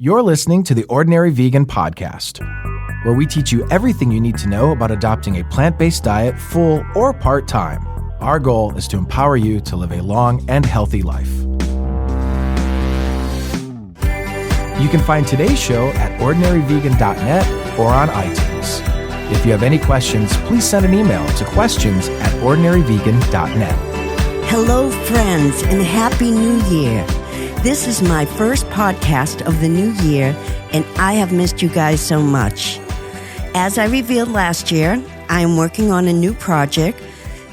You're listening to the Ordinary Vegan Podcast, where we teach you everything you need to know about adopting a plant-based diet full or part-time. Our goal is to empower you to live a long and healthy life. You can find today's show at ordinaryvegan.net or on iTunes. If you have any questions, please send an email to questions@ordinaryvegan.net. Hello, friends, and Happy New Year. This is my first podcast of the new year, and I have missed you guys so much. As I revealed last year, I am working on a new project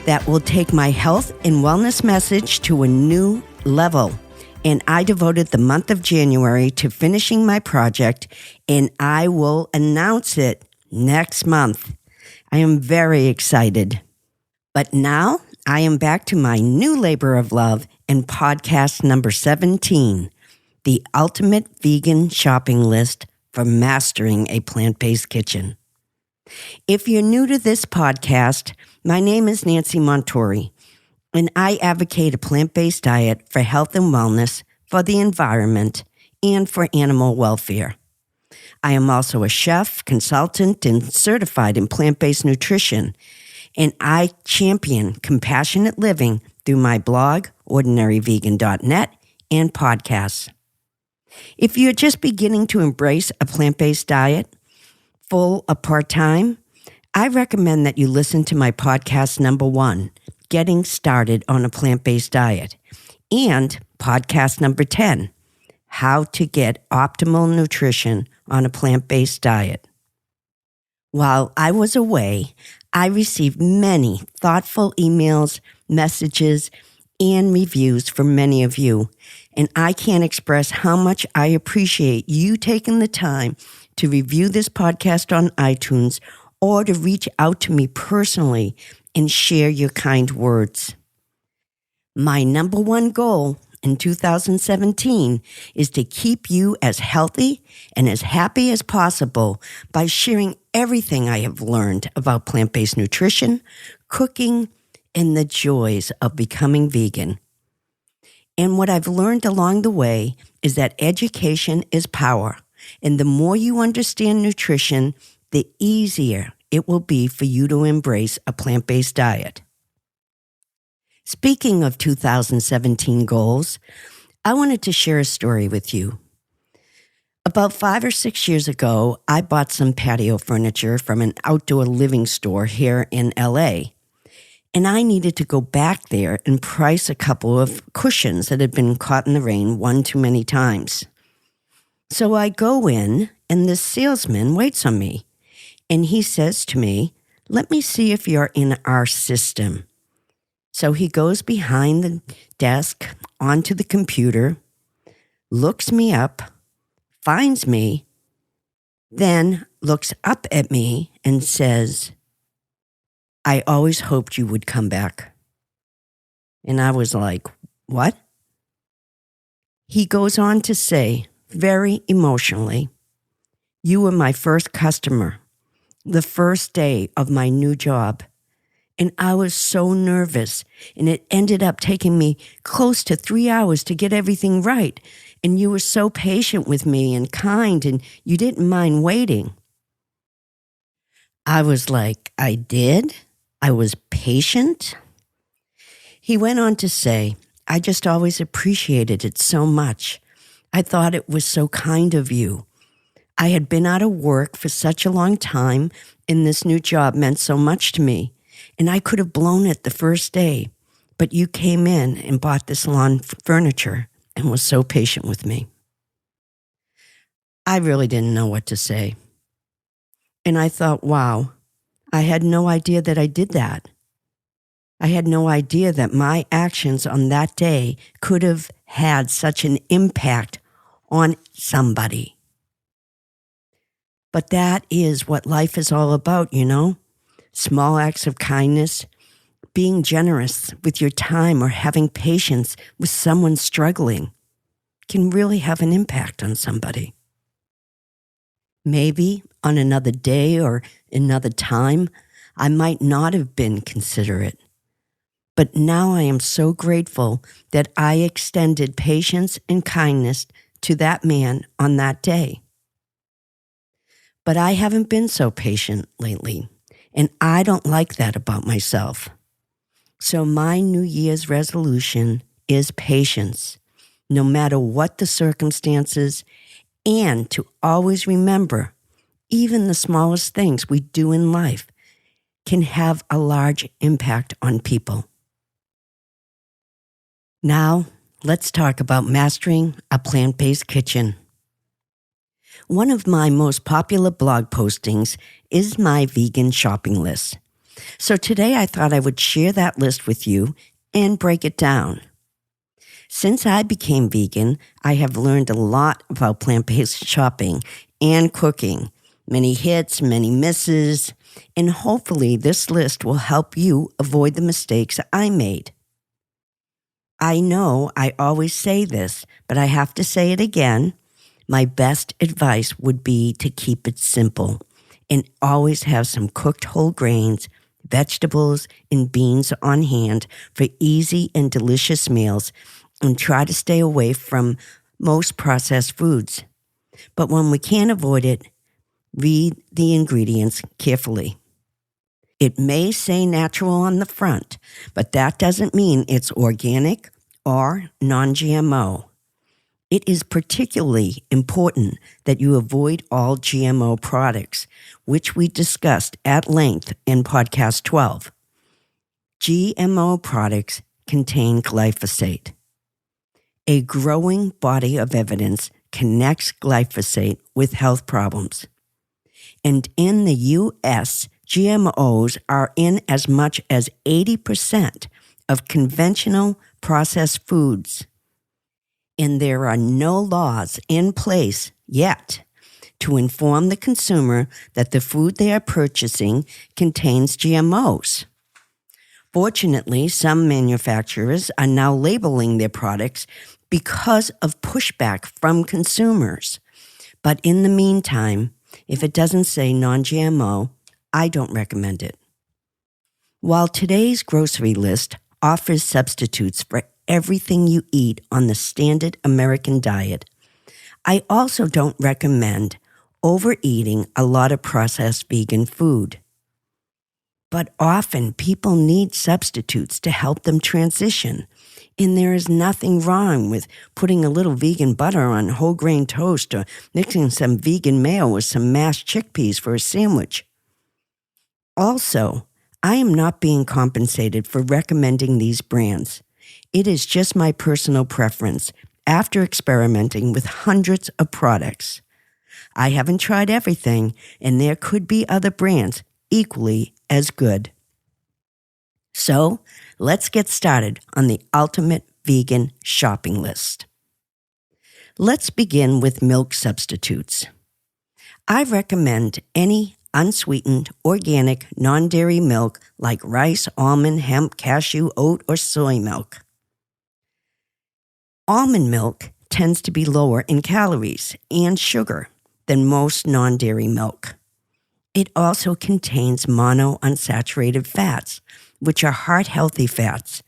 that will take my health and wellness message to a new level. And I devoted the month of January to finishing my project, and I will announce it next month. I am very excited. But now I am back to my new labor of love and podcast number 17, the ultimate vegan shopping list for mastering a plant-based kitchen. If you're new to this podcast, my name is Nancy Montori, and I advocate a plant-based diet for health and wellness, for the environment, and for animal welfare. I am also a chef, consultant, and certified in plant-based nutrition, and I champion compassionate living through my blog, ordinaryvegan.net, and podcasts. If you're just beginning to embrace a plant-based diet, full or part-time, I recommend that you listen to my podcast number 1, Getting Started on a Plant-Based Diet, and podcast number 10, How to Get Optimal Nutrition on a Plant-Based Diet. While I was away, I received many thoughtful emails, messages, and reviews from many of you, and I can't express how much I appreciate you taking the time to review this podcast on iTunes or to reach out to me personally and share your kind words. My number one goal in 2017 is to keep you as healthy and as happy as possible by sharing everything I have learned about plant-based nutrition, cooking, and the joys of becoming vegan. And what I've learned along the way is that education is power, and the more you understand nutrition, the easier it will be for you to embrace a plant-based diet. Speaking of 2017 goals, I wanted to share a story with you. About 5 or 6 years ago, I bought some patio furniture from an outdoor living store here in LA. And I needed to go back there and price a couple of cushions that had been caught in the rain one too many times. So I go in, and the salesman waits on me. And he says to me, "Let me see if you're in our system." So he goes behind the desk onto the computer, looks me up, finds me, then looks up at me and says, "I always hoped you would come back." And I was like, "What?" He goes on to say, very emotionally, "You were my first customer, the first day of my new job. And I was so nervous, and it ended up taking me close to 3 hours to get everything right. And you were so patient with me and kind, and you didn't mind waiting." I was like, "I did? I was patient?" He went on to say, "I just always appreciated it so much. I thought it was so kind of you. I had been out of work for such a long time, and this new job meant so much to me. And I could have blown it the first day, but you came in and bought this lawn furniture and was so patient with me." I really didn't know what to say. And I thought, wow, I had no idea that I did that. I had no idea that my actions on that day could have had such an impact on somebody. But that is what life is all about, you know? Small acts of kindness, being generous with your time, or having patience with someone struggling can really have an impact on somebody. Maybe on another day or another time, I might not have been considerate. But now I am so grateful that I extended patience and kindness to that man on that day. But I haven't been so patient lately, and I don't like that about myself. So my New Year's resolution is patience, no matter what the circumstances, and to always remember, even the smallest things we do in life can have a large impact on people. Now, let's talk about mastering a plant-based kitchen. One of my most popular blog postings is my vegan shopping list. So today I thought I would share that list with you and break it down. Since I became vegan, I have learned a lot about plant-based shopping and cooking. Many hits, many misses, and hopefully this list will help you avoid the mistakes I made. I know I always say this, but I have to say it again. My best advice would be to keep it simple and always have some cooked whole grains, vegetables, and beans on hand for easy and delicious meals, and try to stay away from most processed foods. But when we can't avoid it, read the ingredients carefully. It may say natural on the front, but that doesn't mean it's organic or non-GMO. It is particularly important that you avoid all GMO products, which we discussed at length in podcast 12. GMO products contain glyphosate. A growing body of evidence connects glyphosate with health problems. And in the U.S., GMOs are in as much as 80% of conventional processed foods. And there are no laws in place yet to inform the consumer that the food they are purchasing contains GMOs. Fortunately, some manufacturers are now labeling their products because of pushback from consumers. But in the meantime, if it doesn't say non-GMO, I don't recommend it. While today's grocery list offers substitutes for everything you eat on the standard American diet, I also don't recommend overeating a lot of processed vegan food. But often people need substitutes to help them transition, and there is nothing wrong with putting a little vegan butter on whole grain toast or mixing some vegan mayo with some mashed chickpeas for a sandwich. Also, I am not being compensated for recommending these brands. It is just my personal preference after experimenting with hundreds of products. I haven't tried everything, and there could be other brands equally as good. So, let's get started on the ultimate vegan shopping list. Let's begin with milk substitutes. I recommend any unsweetened, organic, non-dairy milk like rice, almond, hemp, cashew, oat, or soy milk. Almond milk tends to be lower in calories and sugar than most non-dairy milk. It also contains monounsaturated fats, which are heart-healthy fats.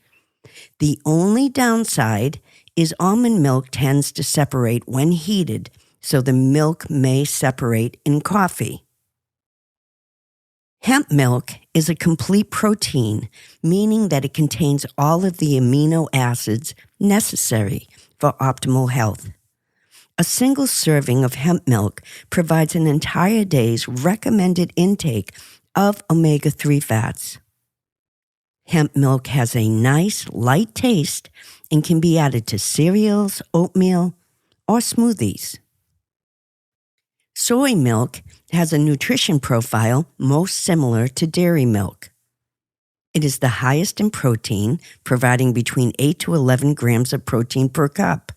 The only downside is almond milk tends to separate when heated, so the milk may separate in coffee. Hemp milk is a complete protein, meaning that it contains all of the amino acids necessary for optimal health. A single serving of hemp milk provides an entire day's recommended intake of omega-3 fats. Hemp milk has a nice, light taste and can be added to cereals, oatmeal, or smoothies. Soy milk has a nutrition profile most similar to dairy milk. It is the highest in protein, providing between 8 to 11 grams of protein per cup.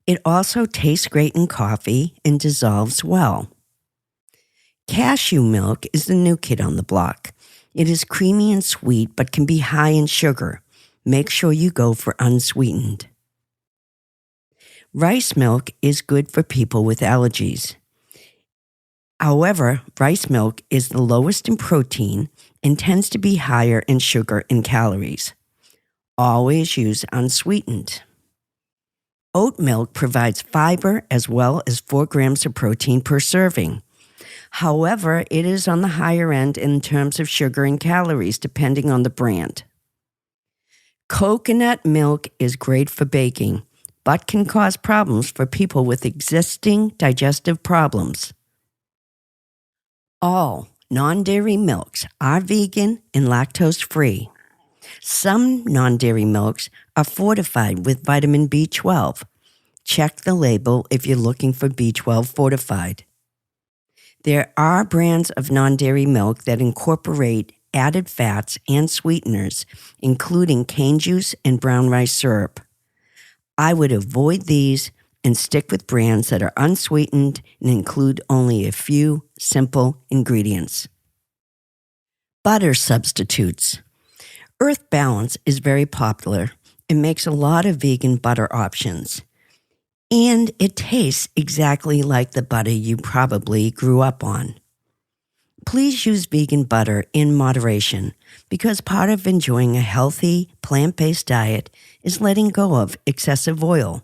It also tastes great in coffee and dissolves well. Cashew milk is the new kid on the block. It is creamy and sweet, but can be high in sugar. Make sure you go for unsweetened. Rice milk is good for people with allergies. However, rice milk is the lowest in protein and tends to be higher in sugar and calories. Always use unsweetened. Oat milk provides fiber as well as 4 grams of protein per serving. However, it is on the higher end in terms of sugar and calories, depending on the brand. Coconut milk is great for baking, but can cause problems for people with existing digestive problems. All non-dairy milks are vegan and lactose-free. Some non-dairy milks are fortified with vitamin B12. Check the label if you're looking for B12 fortified. There are brands of non-dairy milk that incorporate added fats and sweeteners, including cane juice and brown rice syrup. I would avoid these and stick with brands that are unsweetened and include only a few simple ingredients. Butter substitutes. Earth Balance is very popular and makes a lot of vegan butter options. And it tastes exactly like the butter you probably grew up on. Please use vegan butter in moderation because part of enjoying a healthy, plant-based diet is letting go of excessive oil.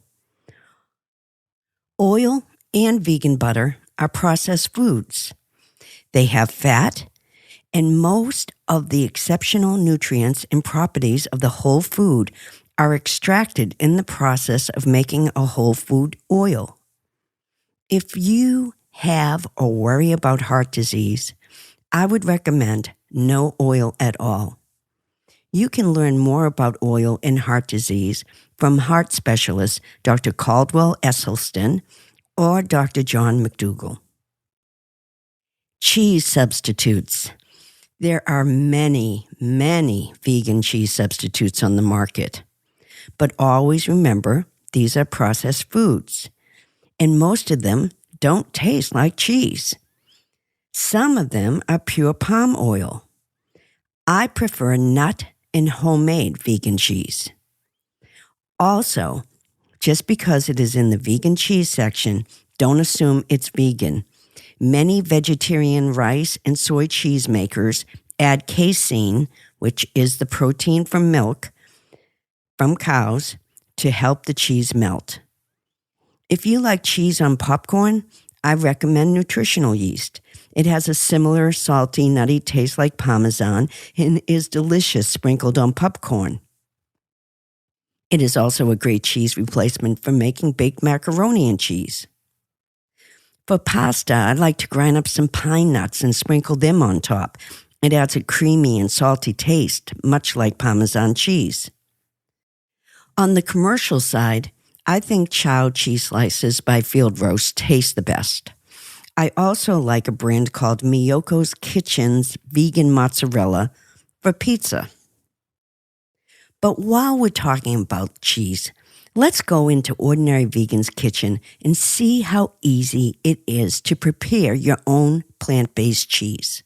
Oil and vegan butter are processed foods. They have fat, and most of the exceptional nutrients and properties of the whole food are extracted in the process of making a whole food oil. If you have or worry about heart disease, I would recommend no oil at all. You can learn more about oil and heart disease from heart specialist Dr. Caldwell Esselstyn or Dr. John McDougall. Cheese substitutes. There are many, many vegan cheese substitutes on the market. But always remember, these are processed foods, and most of them don't taste like cheese. Some of them are pure palm oil. I prefer nut and homemade vegan cheese. Also, just because it is in the vegan cheese section, don't assume it's vegan. Many vegetarian rice and soy cheese makers add casein, which is the protein from milk, from cows to help the cheese melt. If you like cheese on popcorn, I recommend nutritional yeast. It has a similar salty, nutty taste like Parmesan and is delicious sprinkled on popcorn. It is also a great cheese replacement for making baked macaroni and cheese. For pasta, I like to grind up some pine nuts and sprinkle them on top. It adds a creamy and salty taste, much like Parmesan cheese. On the commercial side, I think Chow cheese slices by Field Roast taste the best. I also like a brand called Miyoko's Kitchen's vegan mozzarella for pizza. But while we're talking about cheese, let's go into Ordinary Vegan's kitchen and see how easy it is to prepare your own plant-based cheese.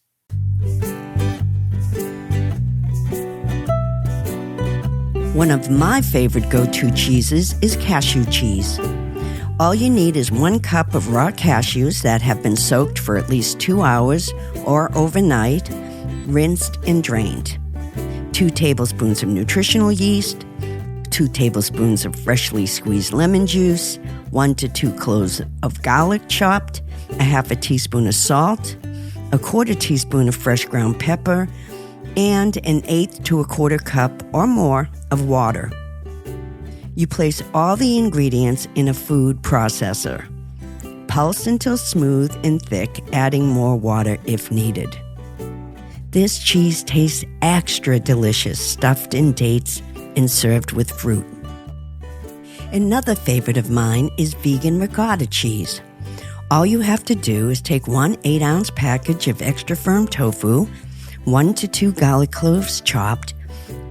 One of my favorite go-to cheeses is cashew cheese. All you need is 1 cup of raw cashews that have been soaked for at least 2 hours or overnight, rinsed and drained. 2 tablespoons of nutritional yeast, 2 tablespoons of freshly squeezed lemon juice, 1 to 2 cloves of garlic chopped, a half a teaspoon of salt, a quarter teaspoon of fresh ground pepper, and an 1/8 to 1/4 cup or more of water. You place all the ingredients in a food processor. Pulse until smooth and thick, adding more water if needed. This cheese tastes extra delicious, stuffed in dates and served with fruit. Another favorite of mine is vegan ricotta cheese. All you have to do is take 1 8-ounce package of extra firm tofu, 1 to 2 garlic cloves chopped,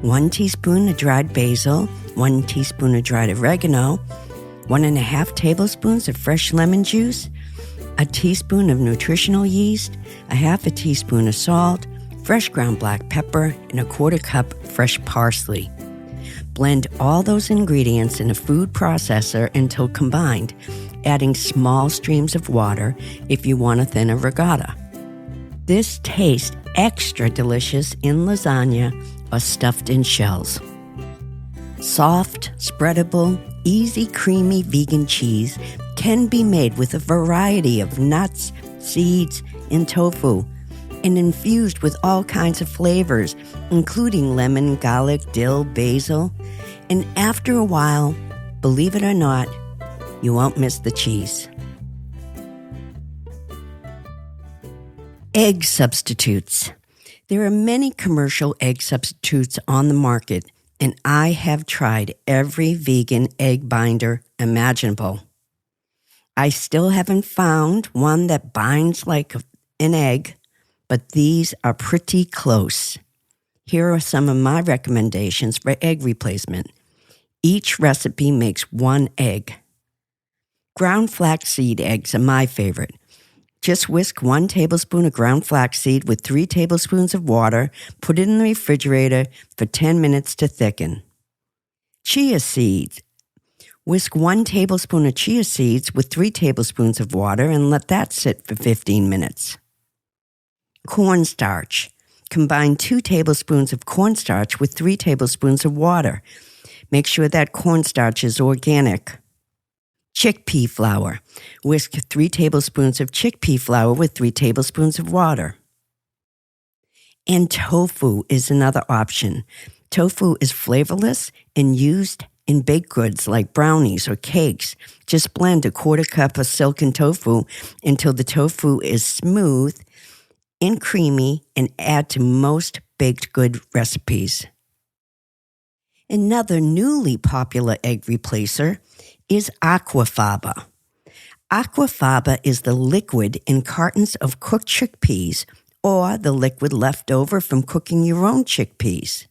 1 teaspoon of dried basil, 1 teaspoon of dried oregano, 1.5 tablespoons of fresh lemon juice, a teaspoon of nutritional yeast, a half a teaspoon of salt, fresh ground black pepper, and a 1/4 cup fresh parsley. Blend all those ingredients in a food processor until combined, adding small streams of water if you want a thinner ricotta. This tastes extra delicious in lasagna or stuffed in shells. Soft, spreadable, easy, creamy vegan cheese can be made with a variety of nuts, seeds, and tofu, and infused with all kinds of flavors, including lemon, garlic, dill, basil. And after a while, believe it or not, you won't miss the cheese. Egg substitutes. There are many commercial egg substitutes on the market, and I have tried every vegan egg binder imaginable. I still haven't found one that binds like an egg, but these are pretty close. Here are some of my recommendations for egg replacement. Each recipe makes 1 egg. Ground flaxseed eggs are my favorite. Just whisk 1 tablespoon of ground flaxseed with 3 tablespoons of water, put it in the refrigerator for 10 minutes to thicken. Chia seeds. Whisk 1 tablespoon of chia seeds with 3 tablespoons of water and let that sit for 15 minutes. Cornstarch. Combine 2 tablespoons of cornstarch with 3 tablespoons of water. Make sure that cornstarch is organic. Chickpea flour. Whisk 3 tablespoons of chickpea flour with 3 tablespoons of water. And tofu is another option. Tofu is flavorless and used in baked goods like brownies or cakes. Just blend a 1/4 cup of silken tofu until the tofu is smooth and creamy and add to most baked good recipes. Another newly popular egg replacer is aquafaba. Aquafaba is the liquid in cartons of cooked chickpeas or the liquid left over from cooking your own chickpeas.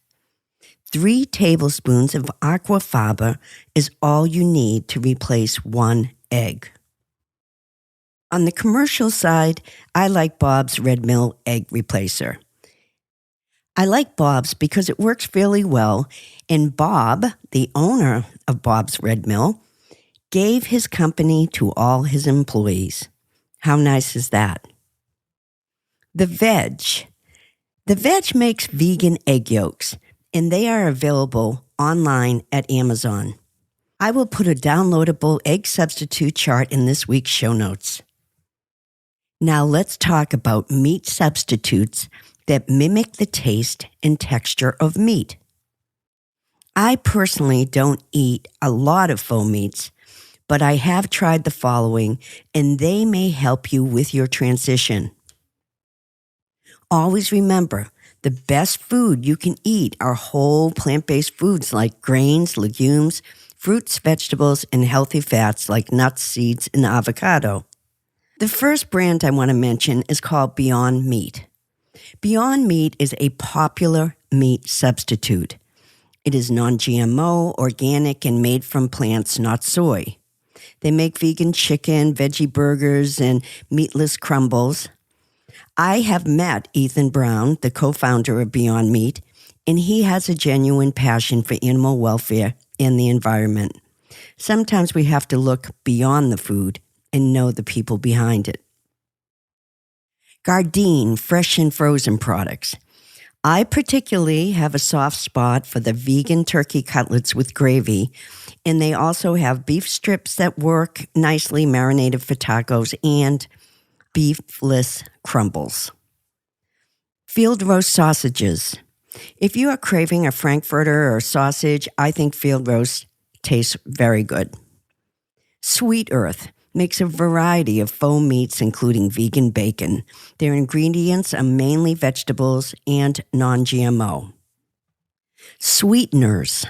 3 tablespoons of aquafaba is all you need to replace 1 egg. On the commercial side, I like Bob's Red Mill Egg Replacer. I like Bob's because it works fairly well, and Bob, the owner of Bob's Red Mill, gave his company to all his employees. How nice is that? The Veg. The Veg makes vegan egg yolks, and they are available online at Amazon. I will put a downloadable egg substitute chart in this week's show notes. Now let's talk about meat substitutes that mimic the taste and texture of meat. I personally don't eat a lot of faux meats, but I have tried the following, and they may help you with your transition. Always remember, the best food you can eat are whole plant-based foods like grains, legumes, fruits, vegetables, and healthy fats like nuts, seeds, and avocado. The first brand I want to mention is called Beyond Meat. Beyond Meat is a popular meat substitute. It is non-GMO, organic, and made from plants, not soy. They make vegan chicken, veggie burgers, and meatless crumbles. I have met Ethan Brown, the co-founder of Beyond Meat, and he has a genuine passion for animal welfare and the environment. Sometimes we have to look beyond the food and know the people behind it. Gardein fresh and frozen products. I particularly have a soft spot for the vegan turkey cutlets with gravy, and they also have beef strips that work nicely marinated for tacos and beefless crumbles. Field roast sausages. If you are craving a frankfurter or sausage, I think field roast tastes very good. Sweet Earth makes a variety of faux meats, including vegan bacon. Their ingredients are mainly vegetables and non-GMO. Sweeteners.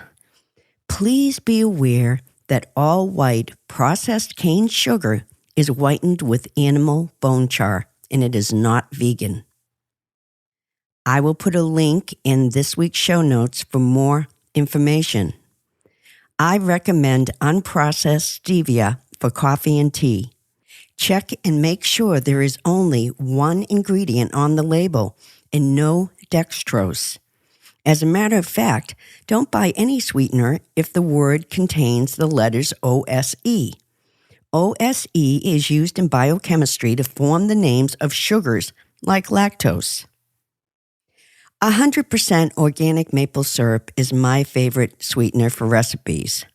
Please be aware that all white processed cane sugar is whitened with animal bone char, and it is not vegan. I will put a link in this week's show notes for more information. I recommend unprocessed stevia for coffee and tea. Check and make sure there is only 1 ingredient on the label and no dextrose. As a matter of fact, don't buy any sweetener if the word contains the letters OSE. OSE is used in biochemistry to form the names of sugars like lactose. 100% organic maple syrup is my favorite sweetener for recipes.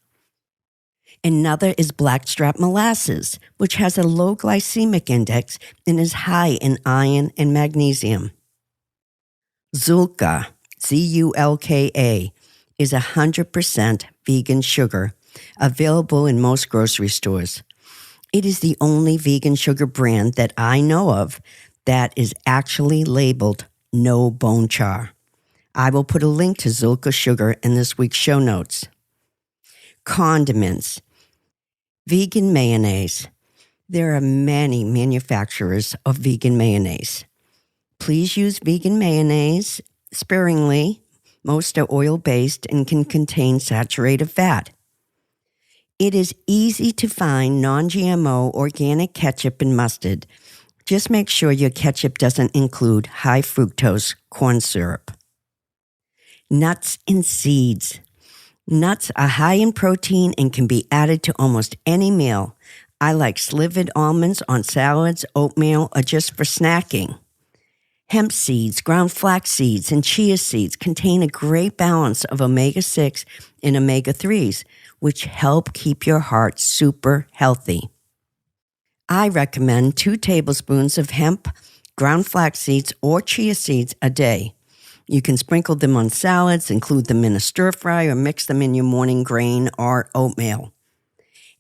Another is blackstrap molasses, which has a low glycemic index and is high in iron and magnesium. Zulka, Zulka, is 100% vegan sugar, available in most grocery stores. It is the only vegan sugar brand that I know of that is actually labeled no bone char. I will put a link to Zulka sugar in this week's show notes. Condiments. Vegan mayonnaise. There are many manufacturers of vegan mayonnaise. Please use vegan mayonnaise sparingly. Most are oil-based and can contain saturated fat. It is easy to find non-GMO organic ketchup and mustard. Just make sure your ketchup doesn't include high fructose corn syrup. Nuts and seeds. Nuts are high in protein and can be added to almost any meal. I like slivered almonds on salads, oatmeal, or just for snacking. Hemp seeds, ground flax seeds, and chia seeds contain a great balance of omega-6 and omega-3s, which help keep your heart super healthy. I recommend 2 tablespoons of hemp, ground flax seeds, or chia seeds a day. You can sprinkle them on salads, include them in a stir fry, or mix them in your morning grain or oatmeal.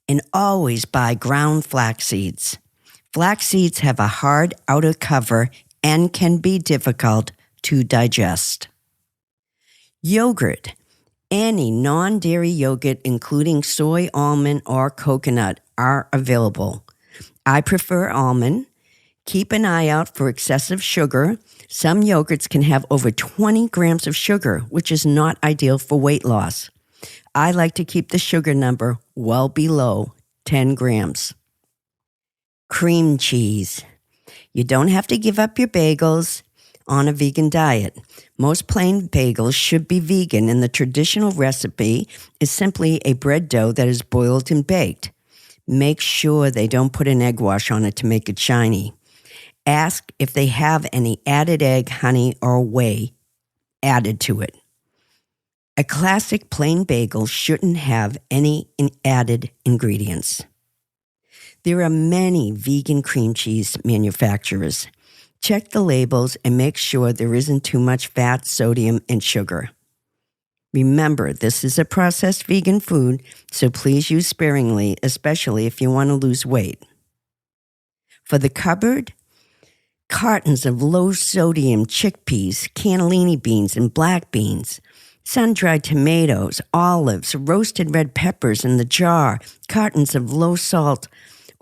And always buy ground flax seeds. Flax seeds have a hard outer cover and can be difficult to digest. Yogurt. Any non-dairy yogurt, including soy, almond, or coconut, are available. I prefer almond. Keep an eye out for excessive sugar. Some yogurts can have over 20 grams of sugar, which is not ideal for weight loss. I like to keep the sugar number well below 10 grams. Cream cheese. You don't have to give up your bagels on a vegan diet. Most plain bagels should be vegan, and the traditional recipe is simply a bread dough that is boiled and baked. Make sure they don't put an egg wash on it to make it shiny. Ask if they have any added egg, honey, or whey added to it. A classic plain bagel shouldn't have any added ingredients. There are many vegan cream cheese manufacturers. Check the labels and make sure there isn't too much fat, sodium, and sugar. Remember, this is a processed vegan food, so please use sparingly, especially if you want to lose weight. For the cupboard, cartons of low-sodium chickpeas, cannellini beans, and black beans, sun-dried tomatoes, olives, roasted red peppers in the jar, cartons of low-salt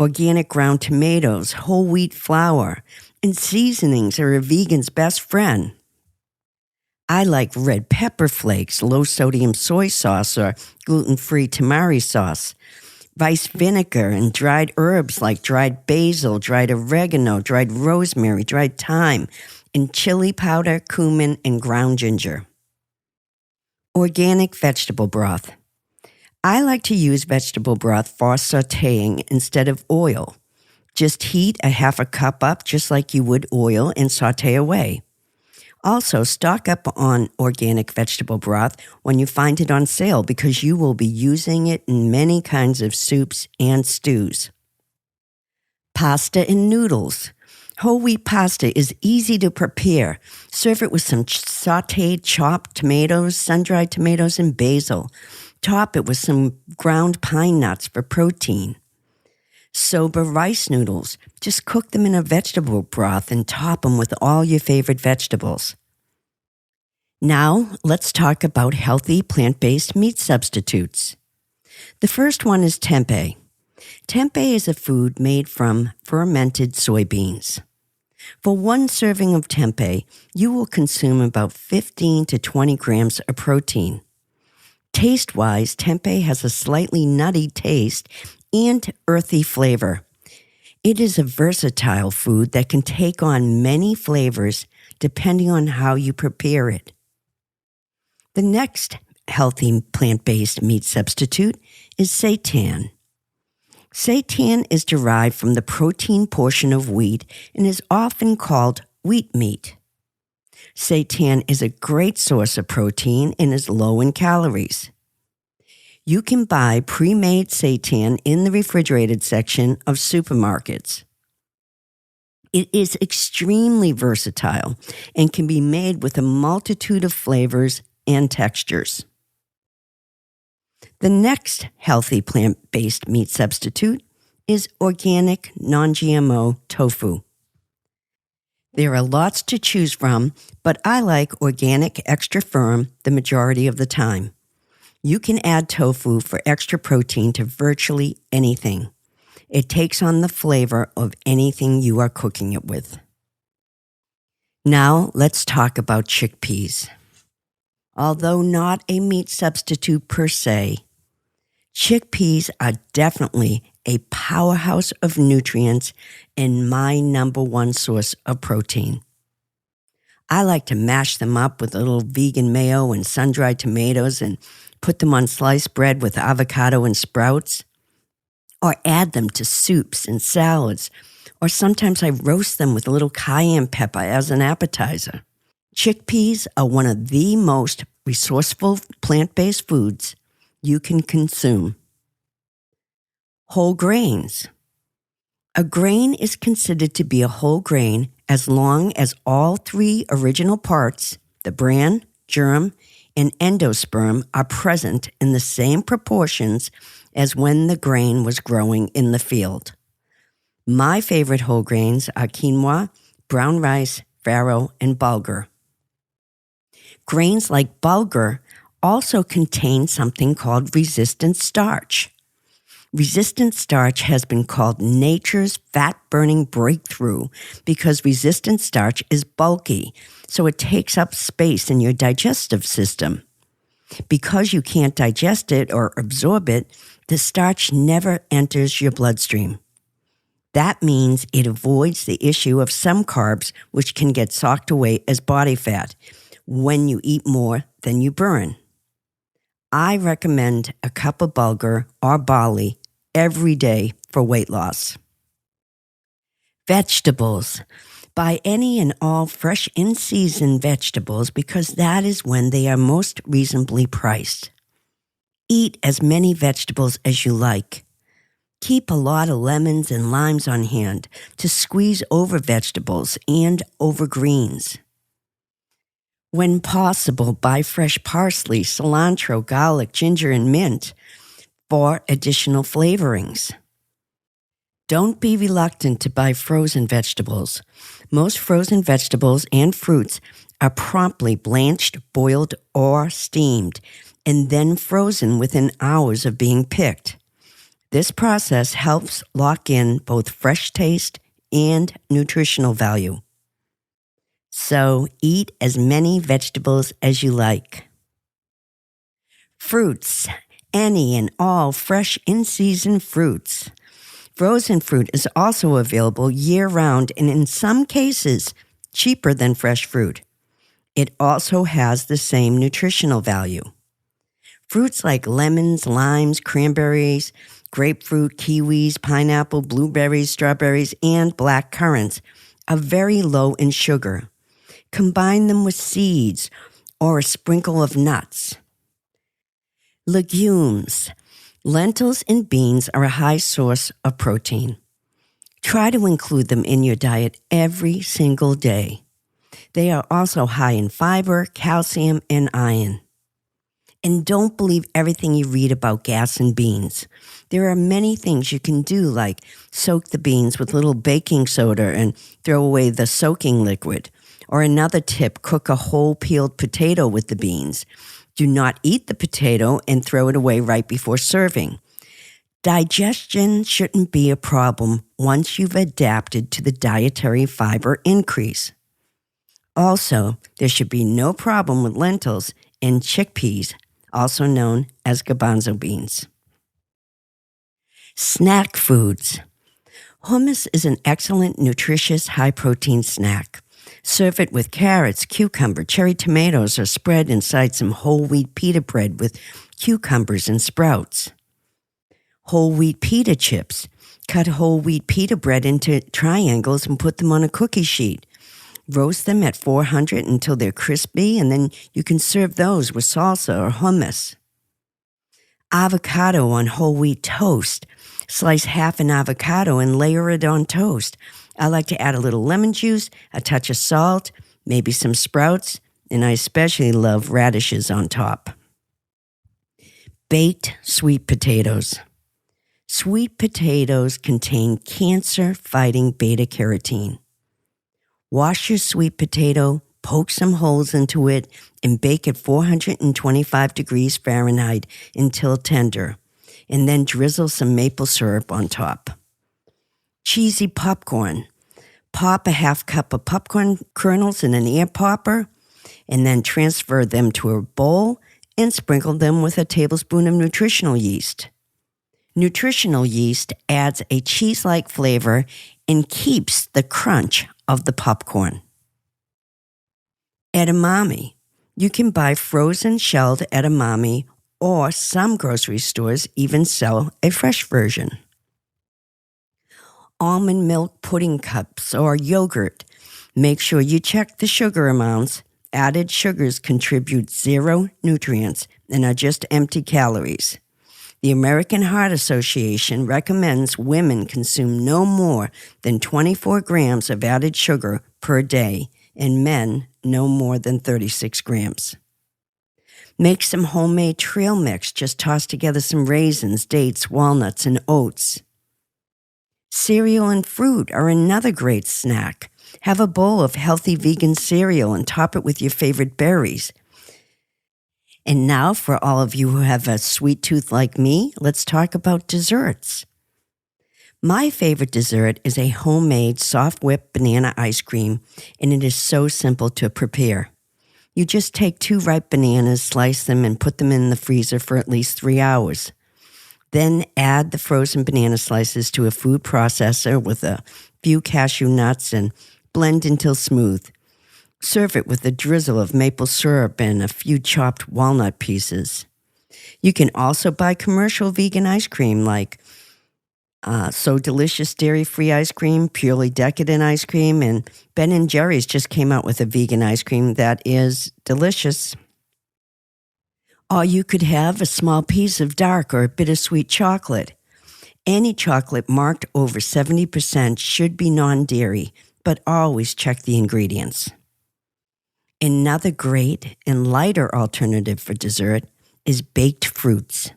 organic ground tomatoes, whole wheat flour, and seasonings are a vegan's best friend. I like red pepper flakes, low-sodium soy sauce, or gluten-free tamari sauce, rice vinegar, and dried herbs like dried basil, dried oregano, dried rosemary, dried thyme, and chili powder, cumin, and ground ginger. Organic vegetable broth. I like to use vegetable broth for sautéing instead of oil. Just heat a half a cup up just like you would oil and sauté away. Also, stock up on organic vegetable broth when you find it on sale because you will be using it in many kinds of soups and stews. Pasta and noodles. Whole wheat pasta is easy to prepare. Serve it with some sautéed chopped tomatoes, sun-dried tomatoes, and basil. Top it with some ground pine nuts for protein. Soba rice noodles. Just cook them in a vegetable broth and top them with all your favorite vegetables. Now, let's talk about healthy plant-based meat substitutes. The first one is tempeh. Tempeh is a food made from fermented soybeans. For 1 serving of tempeh, you will consume about 15 to 20 grams of protein. Taste-wise, tempeh has a slightly nutty taste and earthy flavor. It is a versatile food that can take on many flavors depending on how you prepare it. The next healthy plant-based meat substitute is seitan. Seitan is derived from the protein portion of wheat and is often called wheat meat. Seitan is a great source of protein and is low in calories. You can buy pre-made seitan in the refrigerated section of supermarkets. It is extremely versatile and can be made with a multitude of flavors and textures. The next healthy plant-based meat substitute is organic, non-GMO tofu. There are lots to choose from, but I like organic extra firm the majority of the time. You can add tofu for extra protein to virtually anything. It takes on the flavor of anything you are cooking it with. Now let's talk about chickpeas. Although not a meat substitute per se, chickpeas are definitely a powerhouse of nutrients and my number one source of protein. I like to mash them up with a little vegan mayo and sun-dried tomatoes and put them on sliced bread with avocado and sprouts, or add them to soups and salads, or sometimes I roast them with a little cayenne pepper as an appetizer. Chickpeas are one of the most resourceful plant-based foods you can consume. Whole grains. A grain is considered to be a whole grain as long as all three original parts, the bran, germ, and endosperm, are present in the same proportions as when the grain was growing in the field. My favorite whole grains are quinoa, brown rice, farro, and bulgur. Grains like bulgur also contain something called resistant starch. Resistant starch has been called nature's fat-burning breakthrough because resistant starch is bulky, so it takes up space in your digestive system. Because you can't digest it or absorb it, the starch never enters your bloodstream. That means it avoids the issue of some carbs which can get socked away as body fat when you eat more than you burn. I recommend a cup of bulgur or barley every day for weight loss. Vegetables. Buy any and all fresh in-season vegetables because that is when they are most reasonably priced. Eat as many vegetables as you like. Keep a lot of lemons and limes on hand to squeeze over vegetables and over greens. When possible, buy fresh parsley, cilantro, garlic, ginger, and mint for additional flavorings. Don't be reluctant to buy frozen vegetables. Most frozen vegetables and fruits are promptly blanched, boiled, or steamed, and then frozen within hours of being picked. This process helps lock in both fresh taste and nutritional value. So eat as many vegetables as you like. Fruits. Any and all fresh in-season fruits. Frozen fruit is also available year-round and in some cases cheaper than fresh fruit. It also has the same nutritional value. Fruits like lemons, limes, cranberries, grapefruit, kiwis, pineapple, blueberries, strawberries, and black currants are very low in sugar. Combine them with seeds or a sprinkle of nuts. Legumes. Lentils and beans are a high source of protein. Try to include them in your diet every single day. They are also high in fiber, calcium, and iron. And don't believe everything you read about gas and beans. There are many things you can do, like soak the beans with a little baking soda and throw away the soaking liquid. Or another tip, cook a whole peeled potato with the beans. Do not eat the potato and throw it away right before serving. Digestion shouldn't be a problem once you've adapted to the dietary fiber increase. Also, there should be no problem with lentils and chickpeas, also known as garbanzo beans. Snack foods. Hummus is an excellent, nutritious, high-protein snack. Serve it with carrots, cucumber, cherry tomatoes, or spread inside some whole wheat pita bread with cucumbers and sprouts. Whole wheat pita chips. Cut whole wheat pita bread into triangles and put them on a cookie sheet. Roast them at 400 until they're crispy, and then you can serve those with salsa or hummus. Avocado on whole wheat toast. Slice half an avocado and layer it on toast. I like to add a little lemon juice, a touch of salt, maybe some sprouts, and I especially love radishes on top. Baked sweet potatoes. Sweet potatoes contain cancer-fighting beta-carotene. Wash your sweet potato, poke some holes into it, and bake at 425 degrees Fahrenheit until tender, and then drizzle some maple syrup on top. Cheesy popcorn. Pop a half cup of popcorn kernels in an air popper, and then transfer them to a bowl and sprinkle them with a tablespoon of nutritional yeast. Nutritional yeast adds a cheese-like flavor and keeps the crunch of the popcorn. Edamame. You can buy frozen shelled edamame, or some grocery stores even sell a fresh version. Almond milk pudding cups or yogurt. Make sure you check the sugar amounts. Added sugars contribute 0 nutrients and are just empty calories. The American Heart Association recommends women consume no more than 24 grams of added sugar per day, and men no more than 36 grams. Make some homemade trail mix. Just toss together some raisins, dates, walnuts, and oats. Cereal and fruit are another great snack. Have a bowl of healthy vegan cereal and top it with your favorite berries. And now, for all of you who have a sweet tooth like me, let's talk about desserts. My favorite dessert is a homemade soft whipped banana ice cream, and it is so simple to prepare. You just take 2 ripe bananas, slice them, and put them in the freezer for at least 3 hours. Then add the frozen banana slices to a food processor with a few cashew nuts and blend until smooth. Serve it with a drizzle of maple syrup and a few chopped walnut pieces. You can also buy commercial vegan ice cream like So Delicious dairy-free ice cream, Purely Decadent ice cream, and Ben & Jerry's just came out with a vegan ice cream that is delicious. Or you could have a small piece of dark or bittersweet chocolate. Any chocolate marked over 70% should be non-dairy, but always check the ingredients. Another great and lighter alternative for dessert is baked fruits.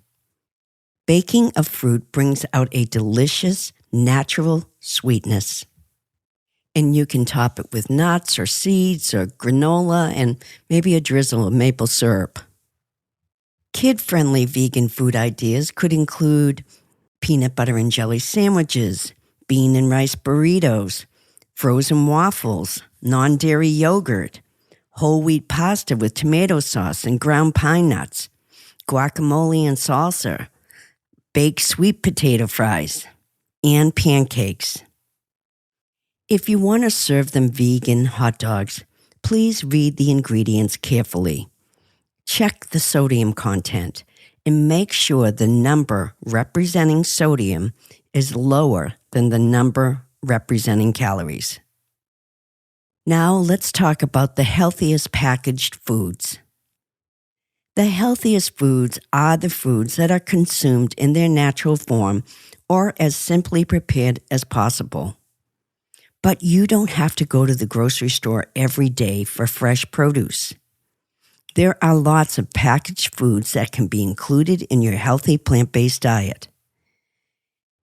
Baking a fruit brings out a delicious, natural sweetness. And you can top it with nuts or seeds or granola and maybe a drizzle of maple syrup. Kid-friendly vegan food ideas could include peanut butter and jelly sandwiches, bean and rice burritos, frozen waffles, non-dairy yogurt, whole wheat pasta with tomato sauce and ground pine nuts, guacamole and salsa, baked sweet potato fries, and pancakes. If you want to serve them vegan hot dogs, please read the ingredients carefully. Check the sodium content and make sure the number representing sodium is lower than the number representing calories. Now let's talk about the healthiest packaged foods. The healthiest foods are the foods that are consumed in their natural form or as simply prepared as possible. But you don't have to go to the grocery store every day for fresh produce. There are lots of packaged foods that can be included in your healthy plant-based diet.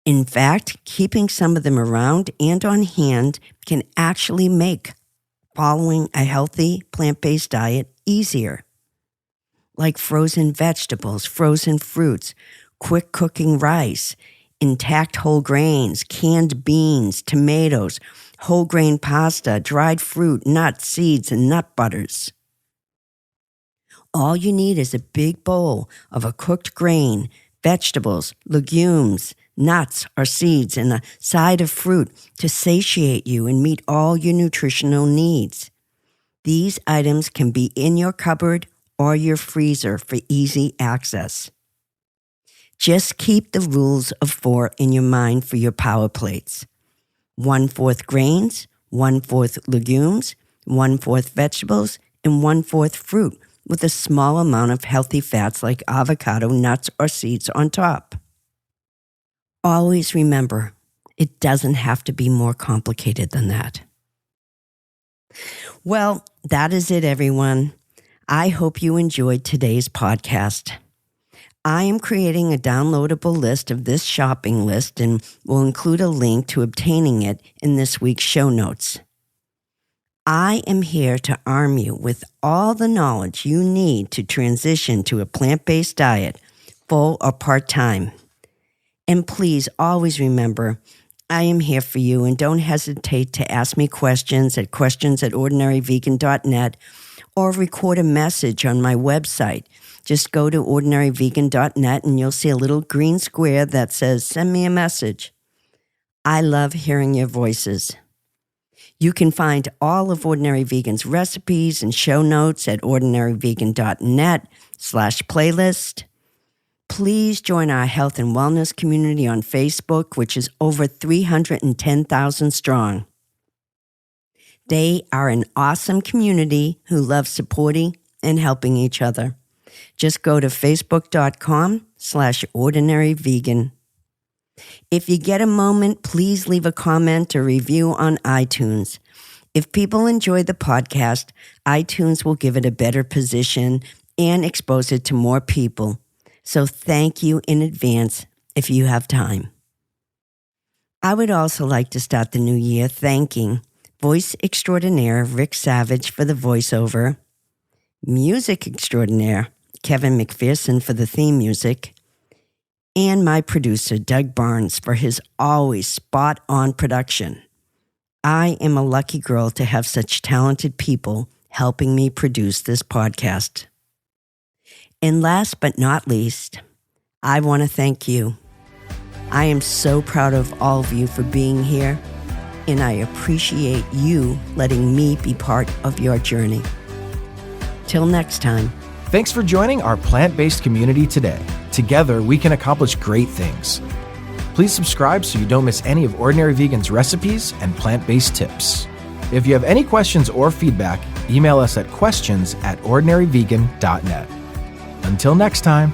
In fact, keeping some of them around and on hand can actually make following a healthy plant-based diet easier. Like frozen vegetables, frozen fruits, quick cooking rice, intact whole grains, canned beans, tomatoes, whole grain pasta, dried fruit, nuts, seeds, and nut butters. All you need is a big bowl of a cooked grain, vegetables, legumes, nuts or seeds, and a side of fruit to satiate you and meet all your nutritional needs. These items can be in your cupboard or your freezer for easy access. Just keep the rules of 4 in your mind for your power plates. 1/4 grains, 1/4 legumes, 1/4 vegetables, and 1/4 fruit with a small amount of healthy fats like avocado, nuts, or seeds on top. Always remember, it doesn't have to be more complicated than that. Well, that is it, everyone. I hope you enjoyed today's podcast. I am creating a downloadable list of this shopping list and will include a link to obtaining it in this week's show notes. I am here to arm you with all the knowledge you need to transition to a plant-based diet, full or part-time. And please always remember, I am here for you, and don't hesitate to ask me questions at questions@ordinaryvegan.net or record a message on my website. Just go to ordinaryvegan.net and you'll see a little green square that says, send me a message. I love hearing your voices. You can find all of Ordinary Vegan's recipes and show notes at ordinaryvegan.net/playlist. Please join our health and wellness community on Facebook, which is over 310,000 strong. They are an awesome community who love supporting and helping each other. Just go to facebook.com/ordinaryvegan. If you get a moment, please leave a comment or review on iTunes. If people enjoy the podcast, iTunes will give it a better position and expose it to more people. So thank you in advance if you have time. I would also like to start the new year thanking voice extraordinaire Rick Savage for the voiceover, music extraordinaire Kevin McPherson for the theme music, and my producer, Doug Barnes, for his always spot-on production. I am a lucky girl to have such talented people helping me produce this podcast. And last but not least, I want to thank you. I am so proud of all of you for being here, and I appreciate you letting me be part of your journey. Till next time. Thanks for joining our plant-based community today. Together, we can accomplish great things. Please subscribe so you don't miss any of Ordinary Vegan's recipes and plant-based tips. If you have any questions or feedback, email us at questions@ordinaryvegan.net. Until next time.